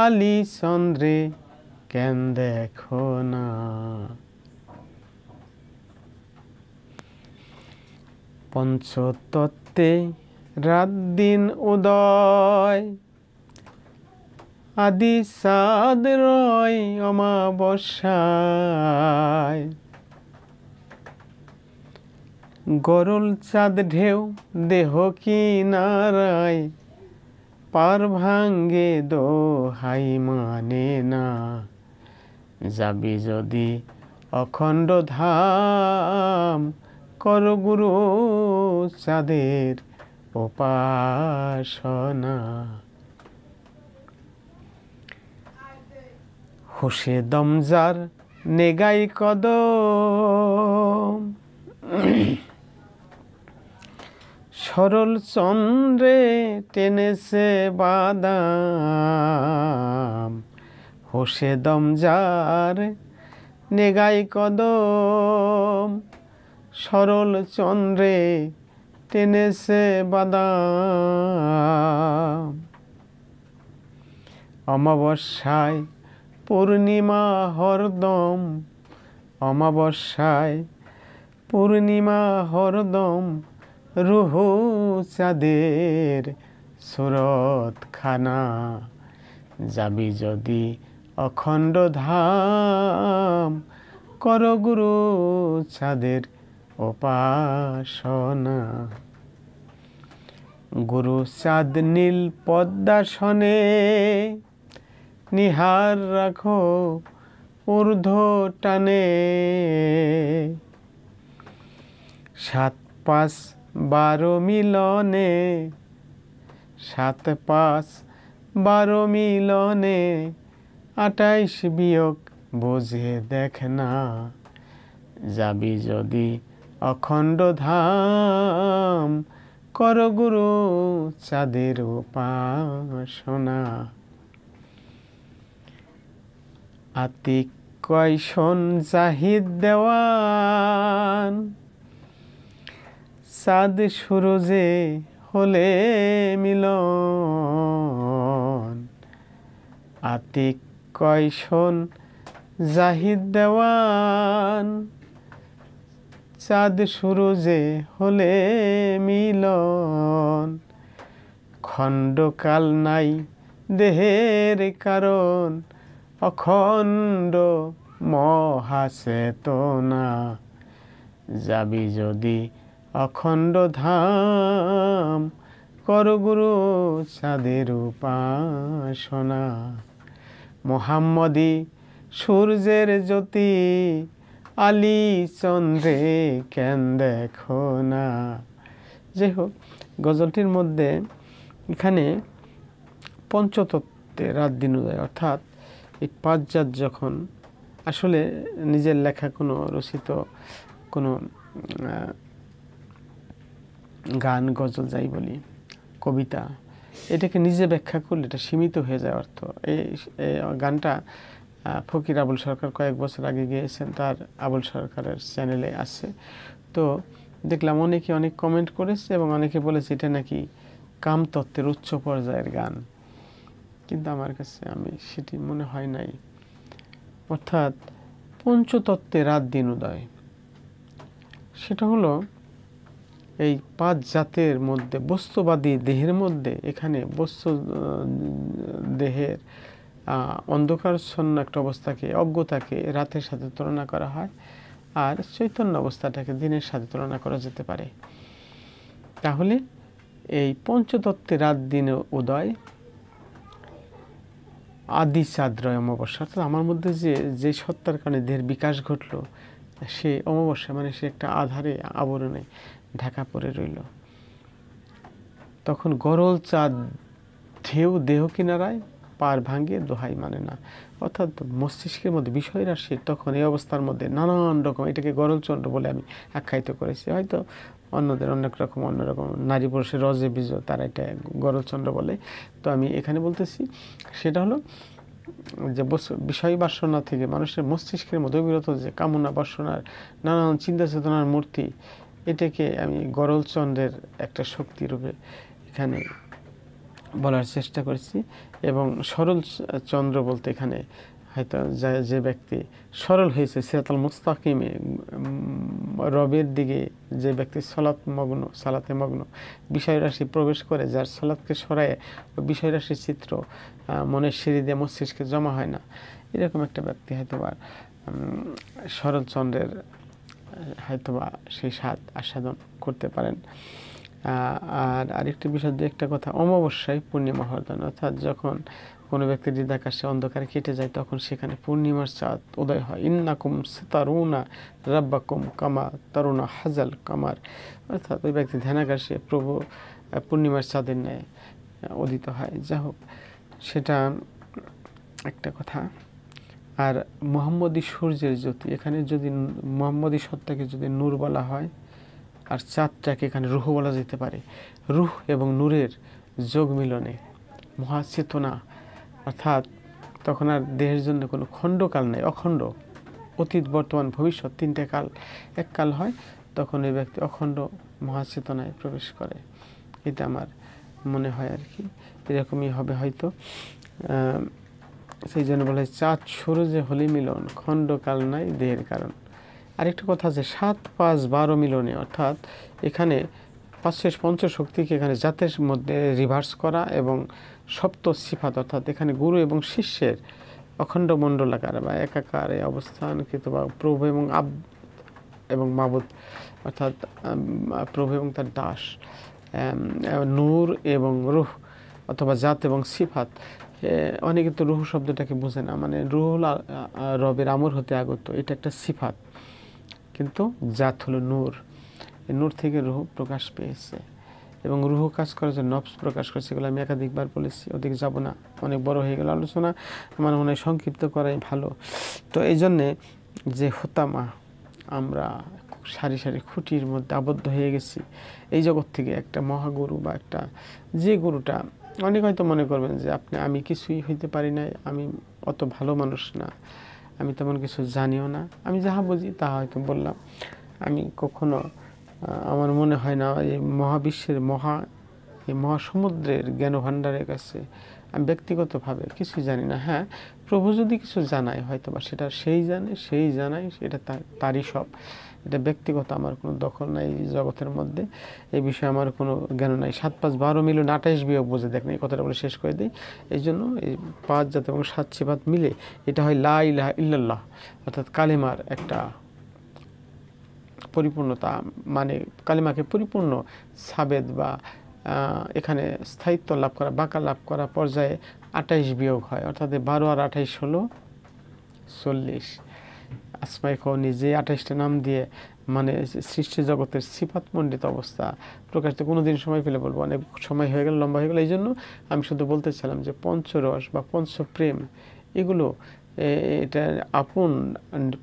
আলী চন্দ্রে কেন দেখো না। পঞ্চতত্ত্বে রাত দিন উদয়, আদি চাঁদ রয় অমাবস্যায়, গরল চাঁদ ঢেউ দেহ কিনারায়, পার ভাঙ্গে দোহাই মানে না। যাবি যদি অখণ্ড ধাম, কর গুরু চাঁদের উপাসনা। হোসে দমজার নেগাই কদম, সরল চন্দ্রে টেনেছে বাদাম। হোসে দমজার নেগাই কদম, সরল চন্দ্রে টেনেছে বাদাম। অমাবস্যায় পূর্ণিমা হরদম, অমাবস্যায় পূর্ণিমা হরদম, রুহ চাঁদের সুরত খানা। যাবি যদি অখণ্ড ধাম, কর গুরু চাঁদের উপাসনা। গুরু চাঁদ নীল পদ্মাসনে, নিহার রাখো ঊর্ধ্ব টানে। 7 5 12 মিলনে, 7 5 12 মিলনে, 28 বিয়োগ বুঝে দেখ না, যাবি যদি অখণ্ড ধাম, কর গুরু চাঁদের উপাসনা। আতিক কয় শোন জাহিদ দেওয়ান, চাঁদ সুরজে হলে মিলন। আতিক কয় শোন জাহিদ দেওয়ান, চাঁদ সুরজে হলে মিলন। খণ্ডকাল নাই দেহের কারণ, অখণ্ড মহাচেতনা। যাবি যদি অখণ্ড ধাম, কর গুরু চাঁদের উপাসনা। মোহাম্মদী সূর্যের জ্যোতি, আলী চন্দ্রে কেন দেখো না। যাই হোক, গজলটির মধ্যে এখানে পঞ্চতত্ত্বে রাত দিন উদয়, অর্থাৎ এই 5 জাত যখন আসলে নিজের লেখা কোনো রচিত কোনো গান, গজল যাই বলি, কবিতা, এটাকে নিজে ব্যাখ্যা করলে এটা সীমিত হয়ে যায় অর্থ। এই গানটা ফকির আবুল সরকার কয়েক বছর আগে গিয়েছেন, তার আবুল সরকারের চ্যানেলে আছে। তো দেখলাম অনেকে অনেক কমেন্ট করেছে এবং অনেকে বলেছে এটা নাকি কামতত্ত্বের উচ্চ পর্যায়ের গান, কিন্তু আমার কাছে সেটি মনে হয় নাই। অর্থাৎ পঞ্চতত্ত্বে রাত দিন উদয়, সেটা হলো এই 5 জাতের মধ্যে বস্তুবাদী দেহের মধ্যে, এখানে বস্তু দেহের অন্ধকারচ্ছন্ন একটা অবস্থাকে, অজ্ঞতাকে রাতের সাথে তুলনা করা হয়, আর চৈতন্য অবস্থাটাকে দিনের সাথে তুলনা করা যেতে পারে। তাহলে এই পঞ্চতত্ত্বে রাত দিন উদয়, আদি চাঁদ্রয় অমাবস্যা, অর্থাৎ আমার মধ্যে যে সত্তার কারণে দেহের বিকাশ ঘটলো, সে অমাবস্যা মানে সে একটা আধারে আবরণে ঢাকা পড়ে রইল। তখন গরল চাঁদ ঢেউ দেহ কিনারায় পার ভাঙ্গিয়ে দোহাই মানে না। অর্থাৎ মস্তিষ্কের মধ্যে বিষয় রাশি তখন এই অবস্থার মধ্যে নানান রকম, এটাকে গরলচন্দ্র বলে আমি আখ্যায়িত করেছি, হয়তো অন্যদের অন্যরকম নারী পুরুষের রজে বীজ, তারা এটা গরলচন্দ্র বলে। তো আমি এখানে বলতেছি সেটা হলো যে বিষয় বাসনা থেকে মানুষের মস্তিষ্কের মধ্যে বিরত যে কামনা বাসনার নানান চিন্তা চেতনার মূর্তি, এটাকে আমি গরলচন্দ্রের একটা শক্তি রূপে এখানে বলার চেষ্টা করেছি। এবং সরল চন্দ্র বলতে এখানে হয়তো যে ব্যক্তি সরল হয়েছে, সিরাতাল মুস্তাকিমে রবের দিকে যে ব্যক্তি সালাতে মগ্ন, বিষয়রাশি প্রবেশ করে, যার সালাতকে সরায় বিষয়রাশির চিত্র মনের সিঁড়ি দিয়ে মস্তিষ্কে জমা হয় না, এরকম একটা ব্যক্তি হয়তোবা সরল চন্দ্রের হয়তোবা সেই স্বাদ আস্বাদন করতে পারেন। আর আরেকটি বিষয়, একটা কথা, অমাবস্যায় পূর্ণিমা হরদান, অর্থাৎ যখন কোনো ব্যক্তির হৃদাকাশে অন্ধকারে কেটে যায়, তখন সেখানে পূর্ণিমার চাঁদ উদয় হয়। ইন্নাকুম সিতারুনা রাব্বাকুম কামা তারুনা হাজাল কামার, অর্থাৎ ওই ব্যক্তি ধ্যানাকাশে প্রভু পূর্ণিমার চাঁদের ন্যায় উদিত হয়। যা হোক, সেটা একটা কথা। আর মোহাম্মদী সূর্যের জ্যোতি, এখানে যদি মোহাম্মদী সত্তাকে যদি নূর বলা হয়, আর চাঁদটাকে এখানে রুহ বলা যেতে পারে। রুহ এবং নূরের যোগ মিলনে মহাচেতনা, অর্থাৎ তখন আর দেহের জন্য কোনো খণ্ডকাল নেই, অখণ্ড, অতীত বর্তমান ভবিষ্যৎ 3টে কাল এক কাল হয়, তখন এই ব্যক্তি অখণ্ড মহাচেতনায় প্রবেশ করে। এটা আমার মনে হয় আর কি, এরকমই হবে হয়তো। সেই জন্য বলা হয় চাঁদ সূরজে হলে মিলন, খণ্ডকাল নাই দেহের কারণ। আরেকটা কথা আছে 7, 5, 12 মিলনে, অর্থাৎ এখানে পঞ্চশক্তিকে এখানে জাতের মধ্যে রিভার্স করা এবং সপ্ত সিফাত, অর্থাৎ এখানে গুরু এবং শিষ্যের অখণ্ড মণ্ডলাকার বা একাকারে অবস্থানকৃত বা প্রভু এবং মাবুদ, অর্থাৎ প্রভু এবং তার দাস, নূর এবং রুহ অথবা জাত এবং সিফাত। অনেকে তো রুহ শব্দটাকে বোঝে না, মানে রুহ হল রবের আমর হতে আগত, এটা একটা সিফাত, কিন্তু জাত হলো নূর, নূর থেকে রুহ প্রকাশ পেয়েছে। এবং রুহ কাজ করে যে নফস প্রকাশ করছে, এগুলো আমি একাধিকবার বলেছি, ওদিকে যাব না, অনেক বড় হয়ে গেল আলোচনা, আমার মনে হয় সংক্ষিপ্ত করাই ভালো। তো এই জন্যে যে হোতামা, আমরা সারি সারি খুঁটির মধ্যে আবদ্ধ হয়ে গেছি এই জগৎ থেকে। একটা মহাগুরু বা একটা যে গুরুটা, অনেক হয়তো মনে করবেন যে আমি কিছুই হইতে পারি নাই, আমি অত ভালো মানুষ না, আমি তেমন কিছু জানিও না, আমি যাহা বুঝি তা হয়তো বললাম। আমি কখনো আমার মনে হয় না এই মহাবিশ্বের এই মহাসমুদ্রের জ্ঞান ভাণ্ডারের কাছে আমি ব্যক্তিগতভাবে কিছুই জানি না। হ্যাঁ, প্রভু যদি কিছু জানায় হয়তো বা সেটা সেই জানায়, সেটা তারই সব। এটা ব্যক্তিগত আমার কোনো দখল নাই এই জগতের মধ্যে, এই বিষয়ে আমার কোনো জ্ঞান নাই। 7 5 12 মিলে 28 বিয়োগ বুঝে দেখেন, এই কথাটা বলে শেষ করে দিই। এই জন্য এই 5 জাত এবং 7 সিফাত মিলে এটা হয় লা ইলাহা ইল্লাল্লাহ, অর্থাৎ কালেমার একটা পরিপূর্ণতা, মানে কালিমাকে পরিপূর্ণ সাবেদ বা এখানে স্থায়িত্ব লাভ করা, বাঁকা লাভ করা পর্যায়ে 28 বিয়োগ হয়, অর্থাৎ 12 আর 28 হলো 40। আসমাই কওনি যে 28টা নাম দিয়ে মানে সৃষ্টি জগতের সিফাতমণ্ডিত অবস্থা প্রকাশিত। কোনো দিন সময় পেলে বলবো, অনেক সময় হয়ে গেল, লম্বা হয়ে গেল। এই জন্য আমি শুধু বলতেছিলাম যে পঞ্চরস বা পঞ্চপ্রেম এগুলো এটা আপন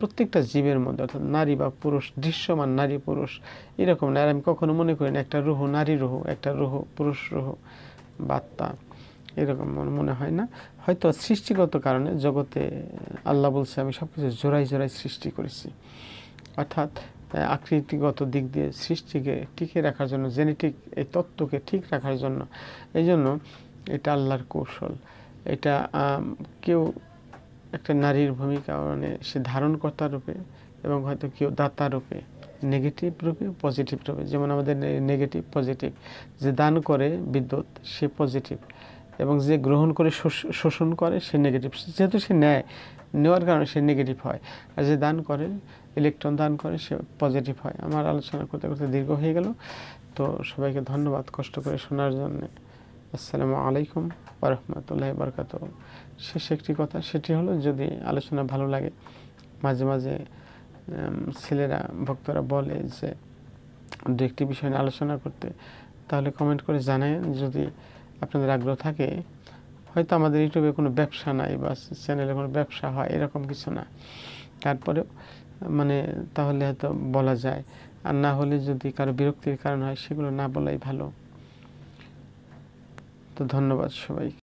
প্রত্যেকটা জীবের মধ্যে, অর্থাৎ নারী বা পুরুষ, দৃশ্যমান নারী পুরুষ এরকম না। আর আমি কখনো মনে করি না একটা রুহ নারী রুহ, একটা রুহ পুরুষ রুহ বাত্তা, এরকম মনে হয় না। হয়তো সৃষ্টিগত কারণে জগতে আল্লাহ বলছে আমি সব কিছু জোড়াই জোড়াই সৃষ্টি করেছি, অর্থাৎ আকৃতিগত দিক দিয়ে সৃষ্টিকে টিকে রাখার জন্য, জেনেটিক এই তত্ত্বকে ঠিক রাখার জন্য। এই জন্য এটা আল্লাহর কৌশল। এটা কেউ একটা নারীর ভূমিকা মানে সে ধারণকর্তা রূপে, এবং হয়তো কেউ দাতা রূপে, নেগেটিভ রূপে, পজিটিভ রূপে। যেমন আমাদের নেগেটিভ পজিটিভ, যে দান করে বিদ্যুৎ সে পজিটিভ, এবং যে গ্রহণ করে শোষণ করে সে নেগেটিভ। যেহেতু সে নেওয়ার কারণে সে নেগেটিভ হয়, আর যে দান করে, ইলেকট্রন দান করে, সে পজিটিভ হয়। আমার আলোচনা করতে করতে দীর্ঘ হয়ে গেল, তো সবাইকে ধন্যবাদ কষ্ট করে শোনার জন্য। আসসালামু আলাইকুম ওয়া রাহমাতুল্লাহি ওয়া বারাকাতুহু। শেষ একটি কথা, সেটি হলো যদি আলোচনা ভালো লাগে, মাঝে মাঝে ছেলেরা ভক্তরা বলে যে দু একটি বিষয় নিয়ে আলোচনা করতে, তাহলে কমেন্ট করে জানাবেন যদি আপনাদের আগ্রহ থাকে। হয়তো আমাদের ইউটিউবে কোনো ব্যবসা নাই বা চ্যানেলে কোনো ব্যবসা হয় এরকম কিছু না, তারপরেও মানে তাহলে হয়তো বলা যায়। আর না হলে যদি কারো বিরক্তির কারণ হয় সেগুলো না বলাই ভালো। তো ধন্যবাদ সবাই।